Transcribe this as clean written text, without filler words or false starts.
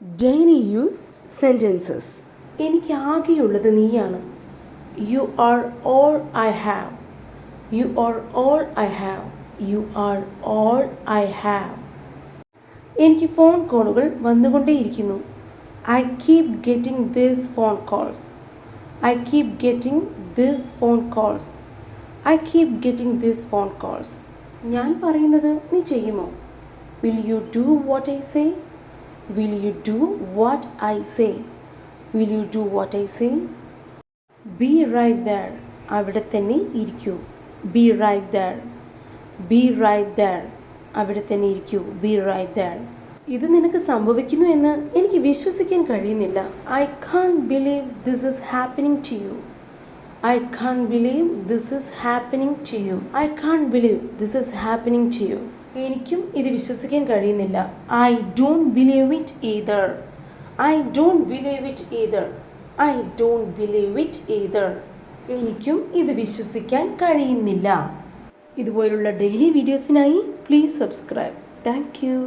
Daily use sentences. എനിക്ക് ആകെയുള്ളത് നീയാണ്. You are all I have. You are all I have. You are all I have. എനിക്ക് phone കോളുകൾ വന്നുകൊണ്ടേയിരിക്കുന്നു. I keep getting these phone calls. I keep getting these phone calls. I keep getting these phone calls. ഞാൻ പറയുന്നത് നീ ചെയ്യുമോ? Will you do what I say? Will you do what I say? Will you do what I say? Be right there. അവിടെ തന്നെ ഇരിക്കൂ. Be right there. Be right there. അവിടെ തന്നെ ഇരിക്കൂ. Be right there. ഇത് നിനക്ക് സംഭവിക്കുന്നു എന്ന് എനിക്ക് വിശ്വസിക്കാൻ കഴിയുന്നില്ല. I can't believe this is happening to you. I can't believe this is happening to you. I can't believe this is happening to you. എനിക്കും ഇത് വിശ്വസിക്കാൻ കഴിയുന്നില്ല. I don't believe it either. I don't believe it either. I don't believe it either. എനിക്കും ഇത് വിശ്വസിക്കാൻ കഴിയുന്നില്ല. ഇതുപോലുള്ള daily വീഡിയോസിനായി പ്ലീസ് സബ്സ്ക്രൈബ്. Thank U.